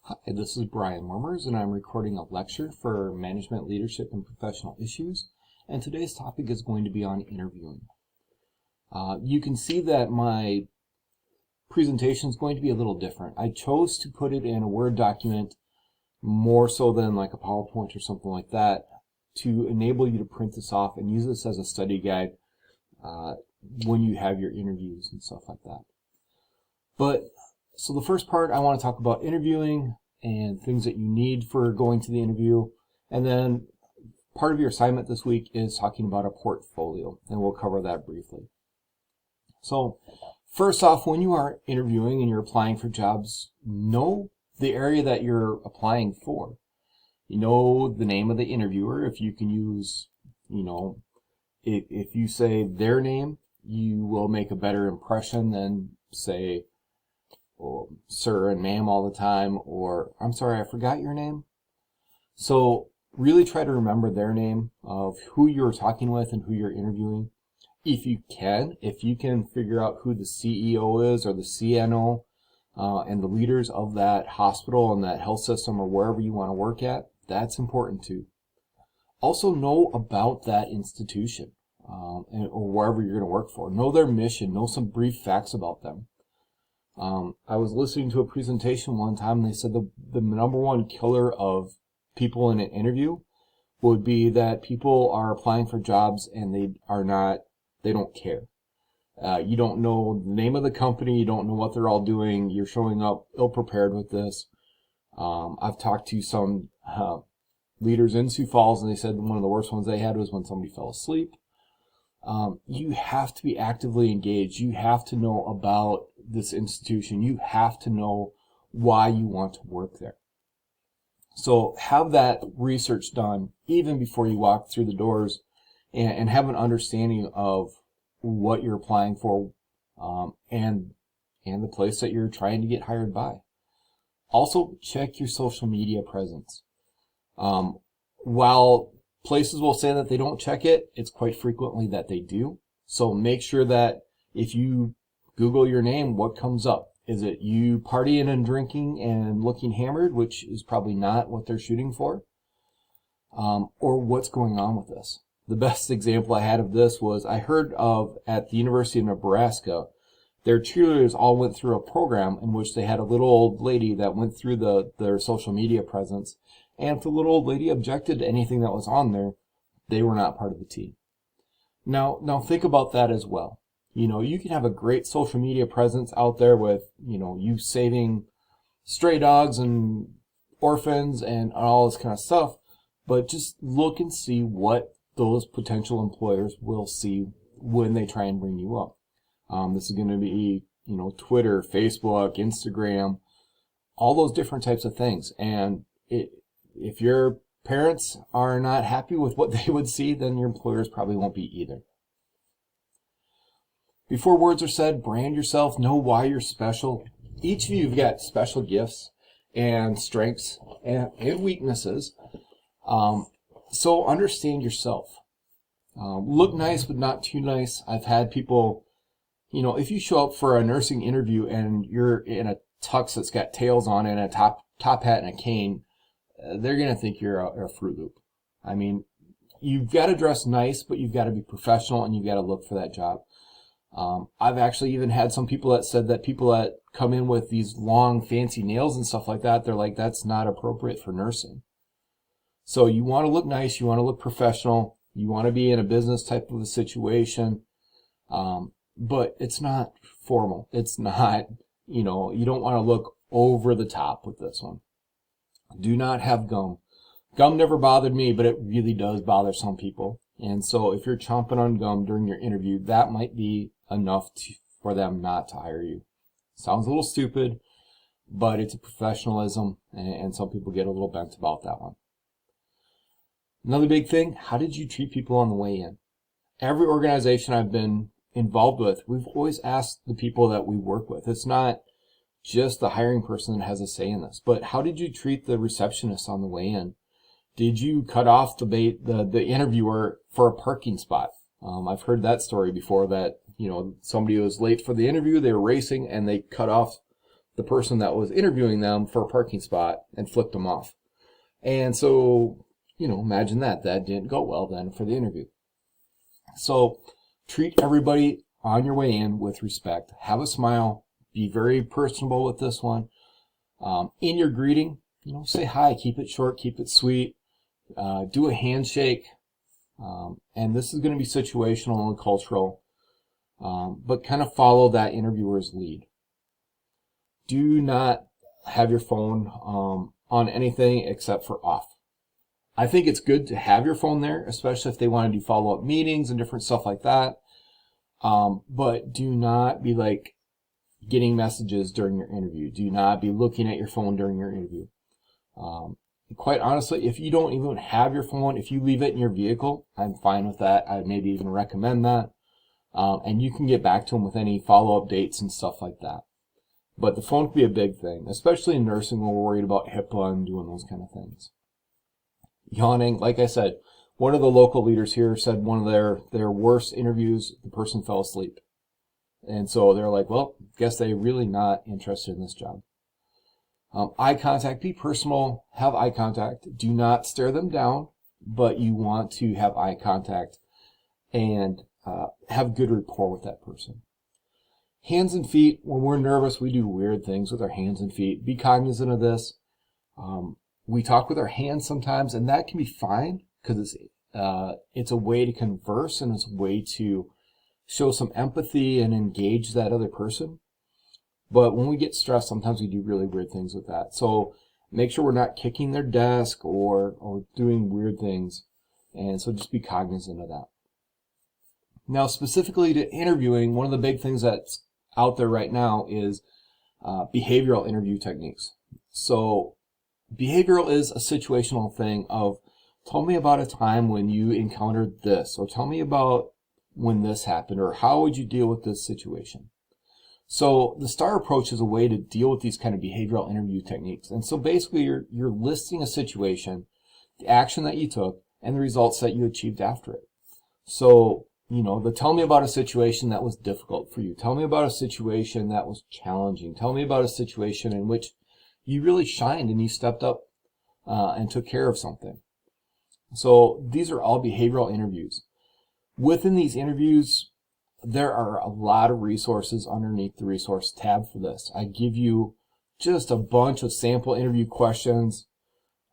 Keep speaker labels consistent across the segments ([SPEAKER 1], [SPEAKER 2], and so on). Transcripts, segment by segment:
[SPEAKER 1] Hi, this is Brian Murmurs, and I'm recording a lecture for Management, Leadership, and Professional Issues. And today's topic is going to be on interviewing. You can see that my presentation is going to be a little different. I chose to put it in a Word document more so than like a PowerPoint or something like that to enable you to print this off and use this as a study guide when you have your interviews and stuff like that. So the first part, I want to talk about interviewing and things that you need for going to the interview. And then part of your assignment this week is talking about a portfolio, and we'll cover that briefly. So first off, when you are interviewing and you're applying for jobs, know the area that you're applying for. You know the name of the interviewer. If you can use, if you say their name, you will make a better impression than say, sir and ma'am all the time, or I'm sorry, I forgot your name. So really try to remember their name of who you're talking with and who you're interviewing. If you can figure out who the CEO is or the CNO and the leaders of that hospital and that health system or wherever you want to work at, that's important too. Also know about that institution or wherever you're going to work for. Know their mission, know some brief facts about them. I was listening to a presentation one time, and they said the number one killer of people in an interview would be that people are applying for jobs and they don't care. You don't know the name of the company, you don't know what they're all doing, you're showing up ill-prepared with this. I've talked to some leaders in Sioux Falls, and they said one of the worst ones they had was when somebody fell asleep. You have to be actively engaged. You have to know about this institution. You have to know why you want to work there. So have that research done even before you walk through the doors, and have an understanding of what you're applying for and the place that you're trying to get hired by. Also, check your social media presence. While places will say that they don't check it, it's quite frequently that they do. So make sure that if you Google your name, what comes up? Is it you partying and drinking and looking hammered, which is probably not what they're shooting for? Or what's going on with this? The best example I had of this was I heard of at the University of Nebraska, their cheerleaders all went through a program in which they had a little old lady that went through their social media presence. And if the little old lady objected to anything that was on there, they were not part of the team. Now think about that as well. You can have a great social media presence out there with, you saving stray dogs and orphans and all this kind of stuff, but just look and see what those potential employers will see when they try and bring you up. This is going to be, Twitter, Facebook, Instagram, all those different types of things. And if your parents are not happy with what they would see, then your employers probably won't be either. Before words are said, brand yourself, know why you're special. Each of you have got special gifts and strengths and weaknesses. So understand yourself. Look nice, but not too nice. I've had people, if you show up for a nursing interview and you're in a tux that's got tails on it and a top hat and a cane, they're going to think you're a Fruit Loop. I mean, you've got to dress nice, but you've got to be professional and you've got to look for that job. I've actually even had some people that said that people that come in with these long fancy nails and stuff like that, they're like, that's not appropriate for nursing. So you want to look nice, you want to look professional, you want to be in a business type of a situation, but it's not formal. It's not, you don't want to look over the top with this one. Do not have gum. Gum never bothered me, but it really does bother some people. And so if you're chomping on gum during your interview, that might be enough for them not to hire you. Sounds a little stupid, but it's a professionalism, and some people get a little bent about that one. Another big thing, how did you treat people on the way in? Every organization I've been involved with, we've always asked the people that we work with. It's not just the hiring person that has a say in this, but how did you treat the receptionist on the way in? Did you cut off the interviewer for a parking spot? I've heard that story before that, somebody was late for the interview, they were racing, and they cut off the person that was interviewing them for a parking spot and flipped them off. And so, imagine that didn't go well then for the interview. So treat everybody on your way in with respect. Have a smile. Be very personable with this one. In your greeting, say hi. Keep it short. Keep it sweet. Do a handshake. And this is going to be situational and cultural, but kind of follow that interviewer's lead. Do not have your phone on anything except for off. I think it's good to have your phone there, especially if they want to do follow-up meetings and different stuff like that. But do not be getting messages during your interview. Do not be looking at your phone during your interview. Quite honestly, if you don't even have your phone, if you leave it in your vehicle, I'm fine with that. I'd maybe even recommend that. And you can get back to them with any follow-up dates and stuff like that. But the phone can be a big thing, especially in nursing when we're worried about HIPAA and doing those kind of things. Yawning, like I said, one of the local leaders here said one of their worst interviews, the person fell asleep. And so they're like, well, guess they're really not interested in this job. Eye contact, be personal, have eye contact. Do not stare them down, but you want to have eye contact and have good rapport with that person. Hands and feet, when we're nervous, we do weird things with our hands and feet. Be cognizant of this. We talk with our hands sometimes, and that can be fine because it's a way to converse and it's a way to show some empathy and engage that other person. But when we get stressed, sometimes we do really weird things with that. So make sure we're not kicking their desk or doing weird things. And so just be cognizant of that. Now, specifically to interviewing, one of the big things that's out there right now is behavioral interview techniques. So behavioral is a situational thing of, tell me about a time when you encountered this, or tell me about when this happened, or how would you deal with this situation? So the STAR approach is a way to deal with these kind of behavioral interview techniques. And so basically you're listing a situation, the action that you took, and the results that you achieved after it. So, tell me about a situation that was difficult for you. Tell me about a situation that was challenging. Tell me about a situation in which you really shined and you stepped up and took care of something. So these are all behavioral interviews. Within these interviews, there are a lot of resources underneath the resource tab for this. I give you just a bunch of sample interview questions,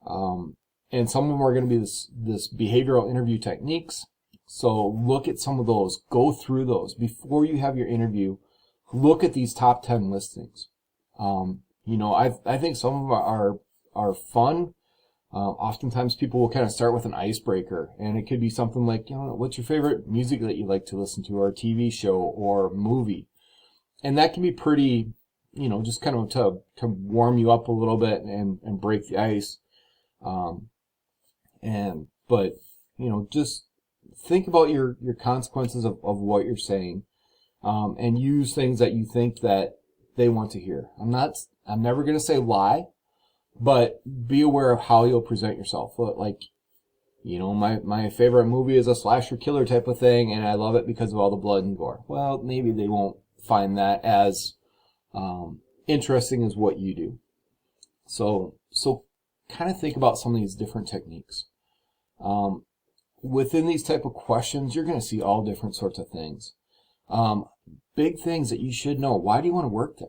[SPEAKER 1] and some of them are going to be this behavioral interview techniques. So look at some of those. Go through those before you have your interview. Look at these top 10 listings. I think some of them are fun. Oftentimes people will kind of start with an icebreaker, and it could be something like, what's your favorite music that you like to listen to, or a TV show or movie? And that can be pretty, just kind of to warm you up a little bit and break the ice. But just think about your consequences of what you're saying, and use things that you think that they want to hear. I'm never going to say lie, but be aware of how you'll present yourself. My favorite movie is a slasher killer type of thing, and I love it because of all the blood and gore. Well, maybe they won't find that as interesting as what you do. So kind of think about some of these different techniques. Within these type of questions, you're going to see all different sorts of things. Big things that you should know. Why do you want to work there?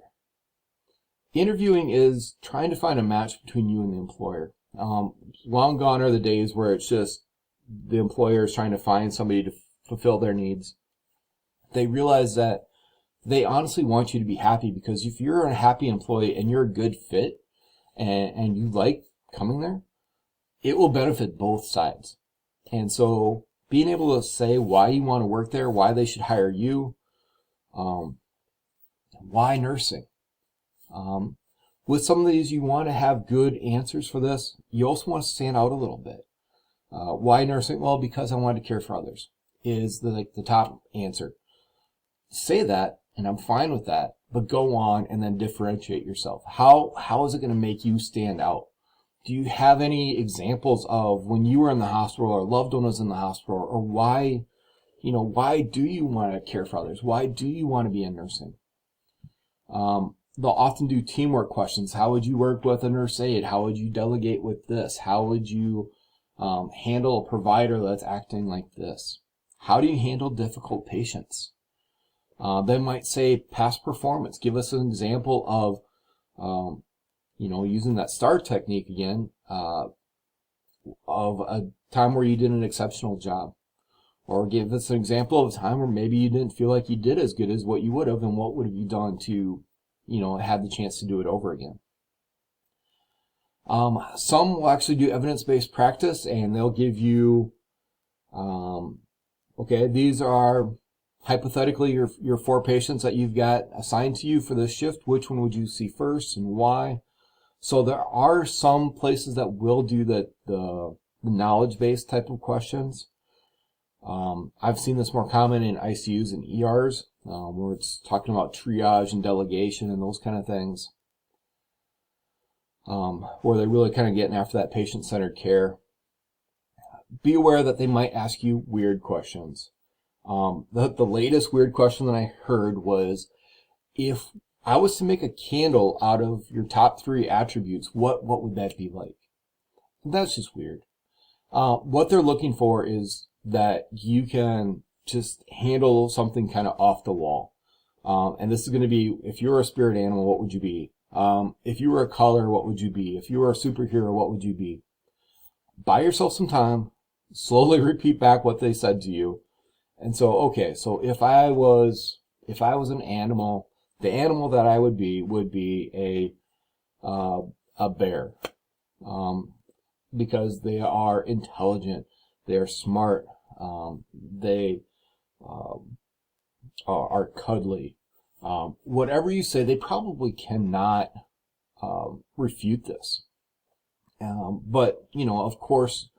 [SPEAKER 1] Interviewing is trying to find a match between you and the employer. Long gone are the days where it's just the employer is trying to find somebody to fulfill their needs. They realize that they honestly want you to be happy, because if you're a happy employee and you're a good fit and you like coming there, it will benefit both sides. And so being able to say why you want to work there, why they should hire you, why nursing. With some of these, you want to have good answers for this. You also want to stand out a little bit. Why nursing? Well, because I want to care for others is the top answer. Say that, and I'm fine with that, but go on and then differentiate yourself. How is it going to make you stand out? Do you have any examples of when you were in the hospital or a loved one was in the hospital, or why do you want to care for others? Why do you want to be in nursing? they'll often do teamwork questions. How would you work with a nurse aide? How would you delegate with this? How would you handle a provider that's acting like this? How do you handle difficult patients? They might say past performance. Give us an example of, using that STAR technique again, of a time where you did an exceptional job. Or give us an example of a time where maybe you didn't feel like you did as good as what you would have, and what would have you done to, have the chance to do it over again. Some will actually do evidence-based practice, and they'll give you, okay, these are hypothetically your 4 patients that you've got assigned to you for this shift. Which one would you see first and why? So there are some places that will do the knowledge-based type of questions. I've seen this more common in ICUs and ERs, where it's talking about triage and delegation and those kind of things, where they're really kind of getting after that patient-centered care. Be aware that they might ask you weird questions. The latest weird question that I heard was, if I was to make a candle out of your top 3 attributes, what would that be like? That's just weird. What they're looking for is that you can just handle something kind of off the wall. And this is going to be, if you were a spirit animal, what would you be? If you were a color, what would you be? If you were a superhero, what would you be? Buy yourself some time, slowly repeat back what they said to you. And so, okay, so if I was an animal, the animal that I would be a bear. Because they are intelligent, they are smart, they are cuddly. Whatever you say, they probably cannot refute this. But, of course,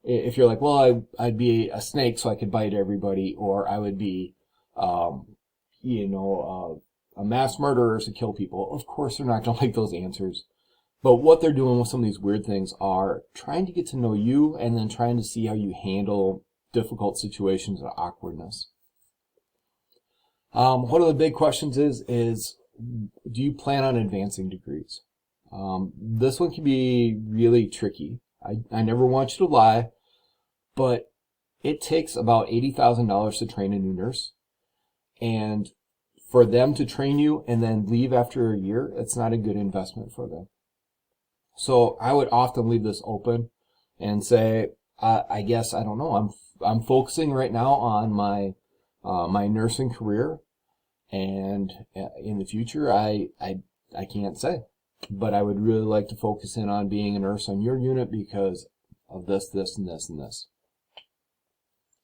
[SPEAKER 1] if you're like, well, I'd be a snake so I could bite everybody, or I would be, a mass murderer to kill people, of course they're not going to like those answers. But what they're doing with some of these weird things are trying to get to know you, and then trying to see how you handle difficult situations or awkwardness. One of the big questions is do you plan on advancing degrees? This one can be really tricky. I never want you to lie, but it takes about $80,000 to train a new nurse. And for them to train you and then leave after a year, it's not a good investment for them. So I would often leave this open and say, I guess, I don't know, I'm focusing right now on my nursing career, and in the future I can't say, but I would really like to focus in on being a nurse on your unit because of this, this, and this, and this.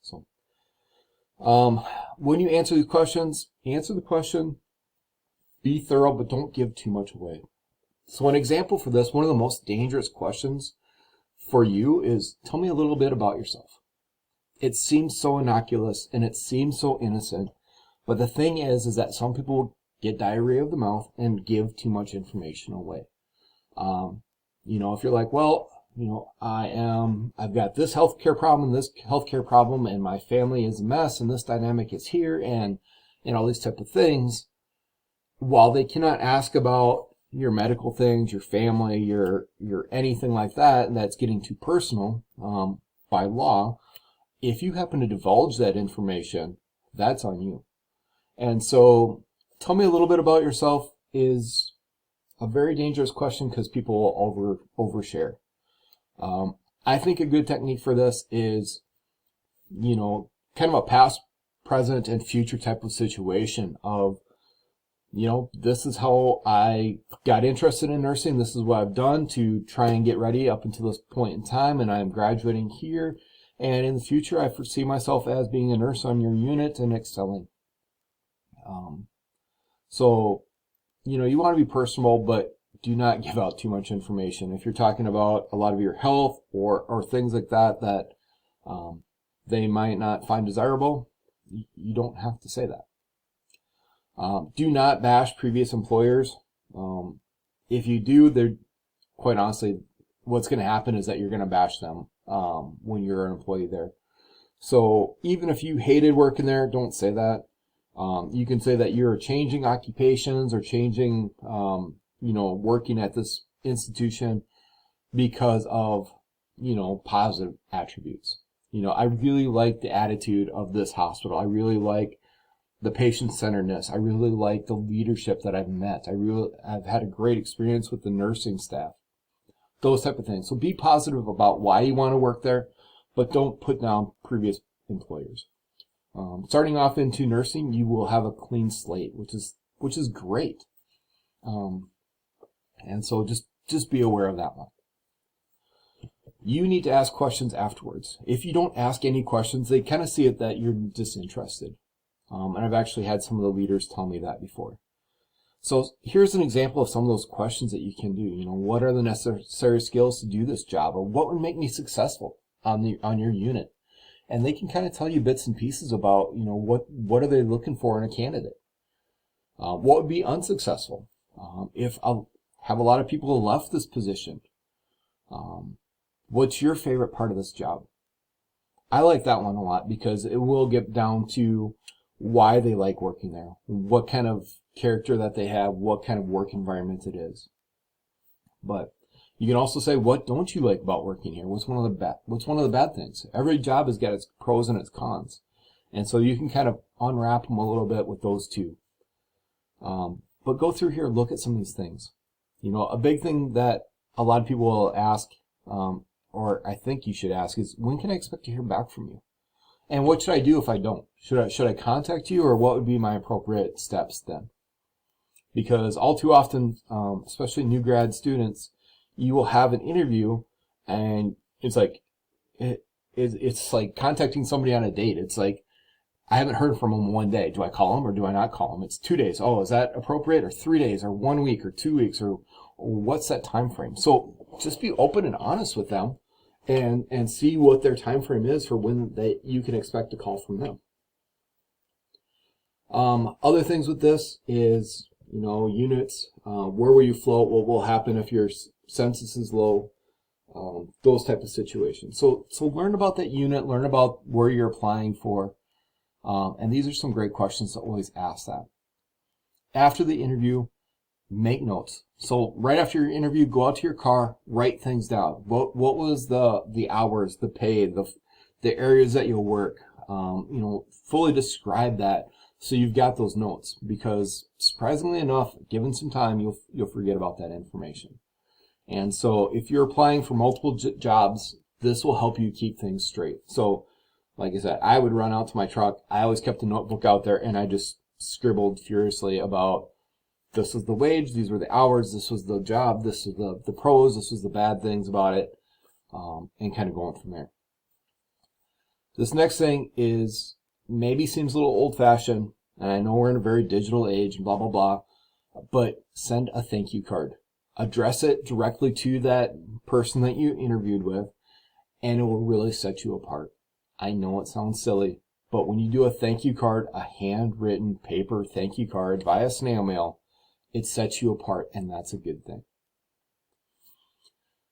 [SPEAKER 1] So when you answer these questions, answer the question, be thorough, but don't give too much away. So an example for this, one of the most dangerous questions for you is, tell me a little bit about yourself. It seems so innocuous and it seems so innocent, but the thing is that some people get diarrhea of the mouth and give too much information away. If you're like, well, I've got this healthcare problem, and my family is a mess, and this dynamic is here, and all these type of things, while they cannot ask about your medical things, your family, your anything like that, and that's getting too personal by law, if you happen to divulge that information, that's on you. And so, tell me a little bit about yourself is a very dangerous question because people will overshare. I think a good technique for this is, kind of a past, present, and future type of situation of, this is how I got interested in nursing. This is what I've done to try and get ready up until this point in time, and I'm graduating here. And in the future, I foresee myself as being a nurse on your unit and excelling. So, you want to be personal, but do not give out too much information. If you're talking about a lot of your health or things like that they might not find desirable, you don't have to say that. Do not bash previous employers. If you do, they're quite honestly, what's going to happen is that you're going to bash them when you're an employee there. So even if you hated working there, don't say that. You can say that you're changing occupations or changing, working at this institution because of, positive attributes. I really like the attitude of this hospital. I really like the patient-centeredness. I really like the leadership that I've met. I've had a great experience with the nursing staff. Those type of things. So be positive about why you want to work there, but don't put down previous employers. Starting off into nursing, you will have a clean slate, which is great. And so just be aware of that one. You need to ask questions afterwards. If you don't ask any questions, they kind of see it that you're disinterested. And I've actually had some of the leaders tell me that before. So here's an example of some of those questions that you can do. What are the necessary skills to do this job, or what would make me successful on your unit? And they can kind of tell you bits and pieces about, what are they looking for in a candidate? What would be unsuccessful? If I have a lot of people who left this position, what's your favorite part of this job? I like that one a lot because it will get down to why they like working there, what kind of character that they have, what kind of work environment it is. But you can also say, what don't you like about working here? What's one of the bad things? Every job has got its pros and its cons. And so you can kind of unwrap them a little bit with those two. But go through here, look at some of these things. A big thing that a lot of people will ask, or I think you should ask, is when can I expect to hear back from you? And what should I do if I don't? Should I contact you, or what would be my appropriate steps then? Because all too often, especially new grad students, you will have an interview, and it's like contacting somebody on a date. It's like, I haven't heard from them one day. Do I call them or do I not call them? It's 2 days. Oh, is that appropriate? Or 3 days, or 1 week, or 2 weeks, or what's that time frame? So just be open and honest with them, and see what their time frame is for when you can expect a call from them. Other things with this is, units. Where will you float? What will happen if your census is low? Those type of situations. So learn about that unit. Learn about where you're applying for. And these are some great questions to always ask that. After the interview, make notes. So right after your interview, go out to your car, write things down. What was the hours, the pay, the areas that you'll work? Fully describe that so you've got those notes, because surprisingly enough, given some time, you'll forget about that information. And so if you're applying for multiple jobs, this will help you keep things straight. So like I said, I would run out to my truck. I always kept a notebook out there, and I just scribbled furiously about, this was the wage, these were the hours, this was the job, this was the pros, this was the bad things about it, and kind of going from there. This next thing is maybe seems a little old-fashioned, and I know we're in a very digital age, blah, blah, blah, but send a thank you card. Address it directly to that person that you interviewed with, and it will really set you apart. I know it sounds silly, but when you do a thank you card, a handwritten paper thank you card via snail mail, it sets you apart, and that's a good thing.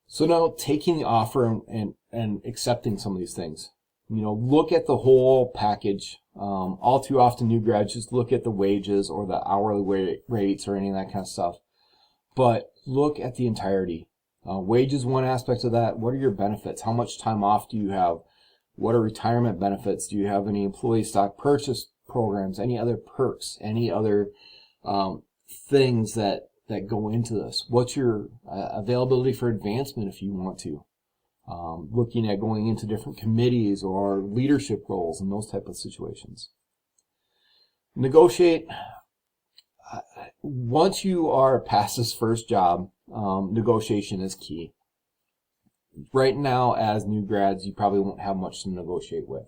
[SPEAKER 1] So now taking the offer and accepting some of these things. Look at the whole package. All too often new grads just look at the wages or the hourly rates or any of that kind of stuff. But look at the entirety. Wage is one aspect of that. What are your benefits? How much time off do you have? What are retirement benefits? Do you have any employee stock purchase programs? Any other perks? Any other things that go into this? What's your availability for advancement if you want to? Looking at going into different committees or leadership roles and those type of situations. Negotiate. Once you are past this first job, negotiation is key. Right now, as new grads, you probably won't have much to negotiate with.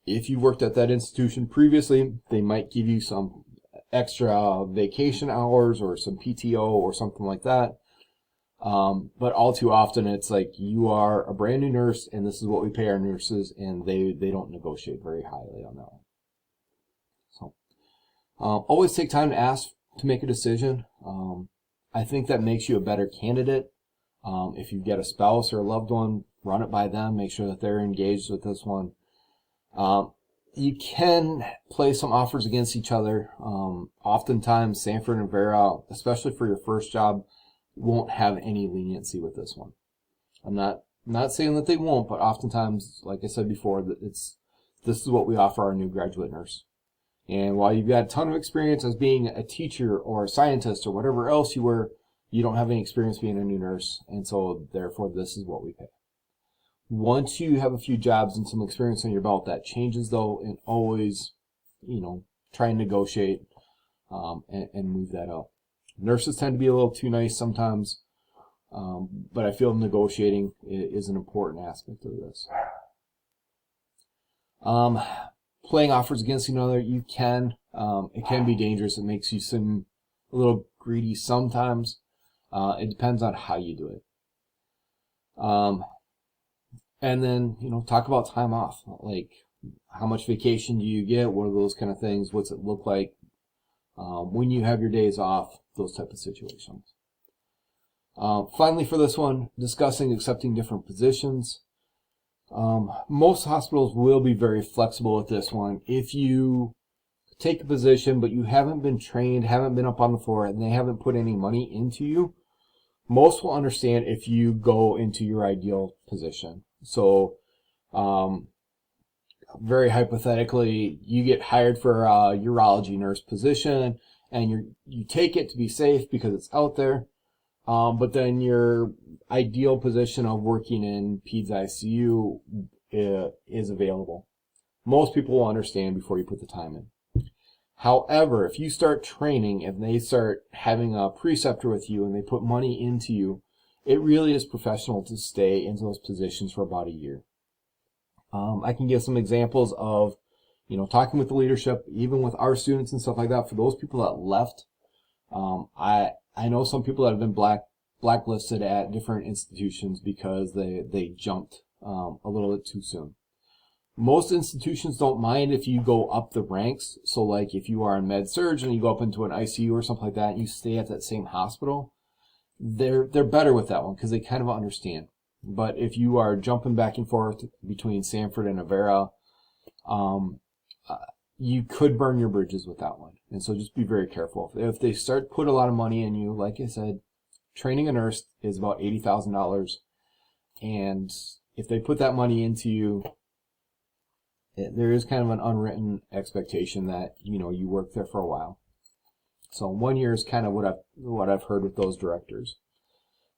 [SPEAKER 1] If you worked at that institution previously, they might give you some extra vacation hours or some PTO or something like that. But all too often, it's like, you are a brand new nurse, and this is what we pay our nurses, and they don't negotiate very highly on that one. So, always take time to ask to make a decision. I think that makes you a better candidate. If you get a spouse or a loved one, run it by them. Make sure that they're engaged with this one. you can play some offers against each other. Oftentimes, Sanford and Vera, especially for your first job, won't have any leniency with this one. I'm not saying that they won't, but oftentimes, like I said before, that this is what we offer our new graduate nurse. And while you've got a ton of experience as being a teacher or a scientist or whatever else you were, you don't have any experience being a new nurse, and so therefore this is what we pay. Once you have a few jobs and some experience on your belt, that changes though, and always, try and negotiate and move that up. Nurses tend to be a little too nice sometimes, but I feel negotiating is an important aspect of this. Playing offers against another, you can. It can be dangerous. It makes you seem a little greedy sometimes. It depends on how you do it. And then, talk about time off. Like, how much vacation do you get? What are those kind of things? What's it look like when you have your days off? Those type of situations. Finally, for this one, discussing accepting different positions. Most hospitals will be very flexible with this one. If you take a position but you haven't been trained, haven't been up on the floor, and they haven't put any money into you, most will understand if you go into your ideal position. So, very hypothetically, you get hired for a urology nurse position, and you take it to be safe because it's out there. But then your ideal position of working in Peds ICU is available. Most people will understand before you put the time in. However, if you start training and they start having a preceptor with you and they put money into you, it really is professional to stay in those positions for about a year. I can give some examples of, talking with the leadership, even with our students and stuff like that. For those people that left, I know some people that have been blacklisted at different institutions because they jumped a little bit too soon. Most institutions don't mind if you go up the ranks. So like if you are in med surg and you go up into an ICU or something like that and you stay at that same hospital, they're better with that one because they kind of understand. But if you are jumping back and forth between Sanford and Avera, you could burn your bridges with that one. And so just be very careful. If they start put a lot of money in you, like I said, training a nurse is about $80,000. And if they put that money into you, there is kind of an unwritten expectation that, you work there for a while. So 1 year is kind of what I've heard with those directors.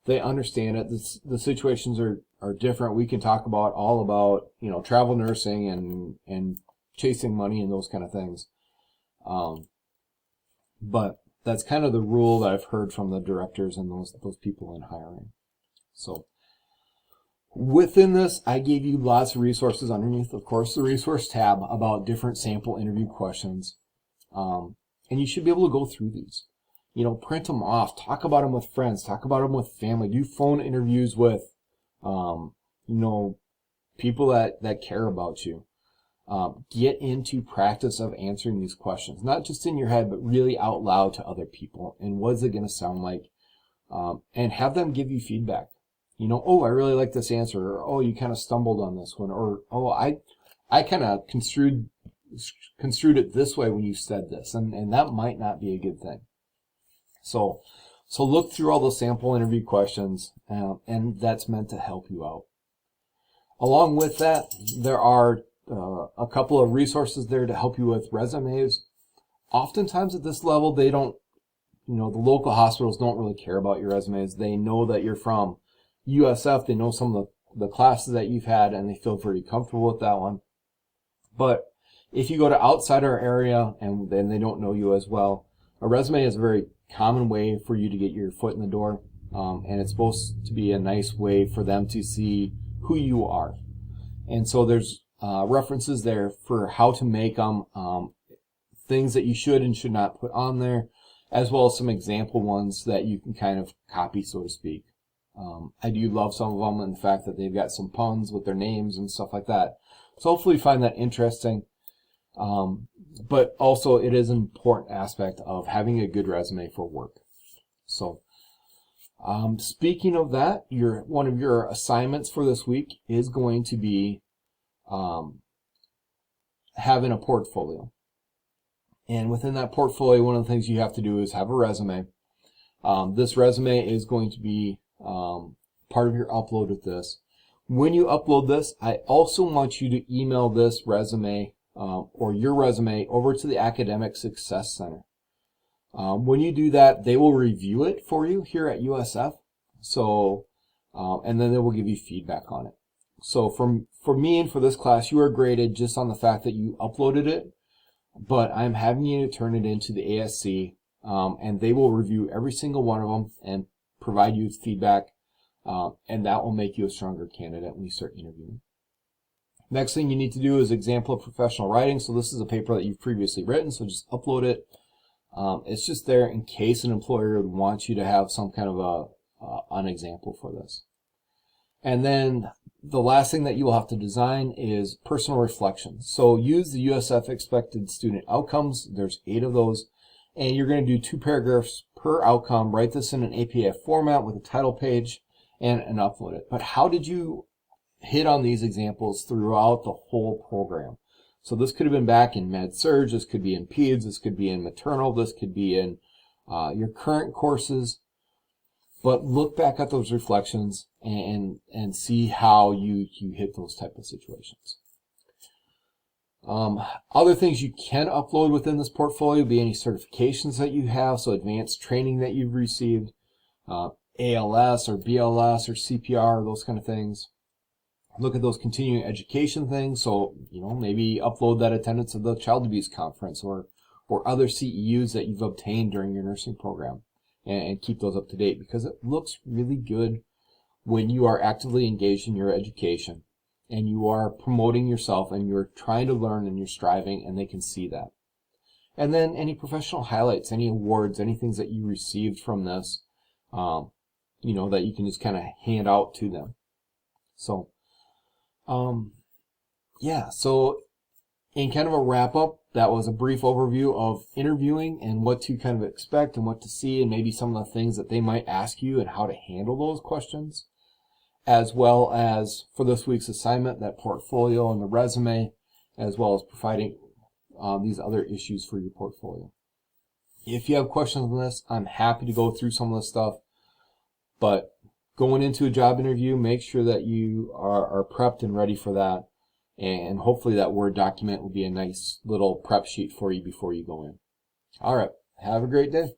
[SPEAKER 1] They understand it. The situations are different. We can talk all about, travel nursing and chasing money and those kind of things. But that's kind of the rule that I've heard from the directors and those people in hiring. So within this, I gave you lots of resources underneath, of course, the resource tab about different sample interview questions. And you should be able to go through these. Print them off, talk about them with friends, talk about them with family, do phone interviews with, people that care about you. Get into practice of answering these questions, not just in your head, but really out loud to other people. And what is it going to sound like? And have them give you feedback. I really like this answer, or, oh, you kind of stumbled on this one, or, oh, I kind of construed it this way when you said this, and that might not be a good thing. So look through all the sample interview questions, and that's meant to help you out. Along with that, there are a couple of resources there to help you with resumes. Oftentimes at this level, they don't, the local hospitals don't really care about your resumes. They know that you're from USF. They know some of the classes that you've had, and they feel pretty comfortable with that one. But if you go to outside our area and then they don't know you as well, a resume is a very common way for you to get your foot in the door, and it's supposed to be a nice way for them to see who you are. And so there's references there for how to make them, things that you should and should not put on there, as well as some example ones that you can kind of copy, so to speak. I do love some of them and the fact that they've got some puns with their names and stuff like that. So hopefully you find that interesting. But also it is an important aspect of having a good resume for work. So speaking of that, one of your assignments for this week is going to be having a portfolio. And within that portfolio, one of the things you have to do is have a resume. This resume is going to be part of your upload with this. When you upload this, I also want you to email this resume or your resume over to the Academic Success Center. When you do that, they will review it for you here at USF. So, and then they will give you feedback on it. So for me and for this class, you are graded just on the fact that you uploaded it, but I'm having you turn it into the ASC, and they will review every single one of them and provide you with feedback, and that will make you a stronger candidate when you start interviewing. Next thing you need to do is example of professional writing. So this is a paper that you've previously written, so just upload it. It's just there in case an employer would want you to have some kind of an example for this. And then the last thing that you will have to design is personal reflections. So use the USF expected student outcomes. There's 8 of those. And you're going to do 2 paragraphs per outcome. Write this in an APA format with a title page and upload it. But how did you hit on these examples throughout the whole program? So this could have been back in Med Surg, this could be in Peds, this could be in Maternal, this could be in your current courses. But look back at those reflections and see how you hit those type of situations. Other things you can upload within this portfolio be any certifications that you have, so advanced training that you've received, ALS or BLS or CPR, those kind of things. Look at those continuing education things, so maybe upload that attendance of the child abuse conference or other CEUs that you've obtained during your nursing program, and keep those up to date, because it looks really good when you are actively engaged in your education and you are promoting yourself and you're trying to learn and you're striving, and they can see that. And then any professional highlights, any awards, any things that you received from this, that you can just kind of hand out to them. So so in kind of a wrap up, that was a brief overview of interviewing and what to kind of expect and what to see, and maybe some of the things that they might ask you and how to handle those questions, as well as for this week's assignment, that portfolio and the resume, as well as providing these other issues for your portfolio. If you have questions on this, I'm happy to go through some of this stuff, but going into a job interview, make sure that you are prepped and ready for that. And hopefully that Word document will be a nice little prep sheet for you before you go in. All right. Have a great day.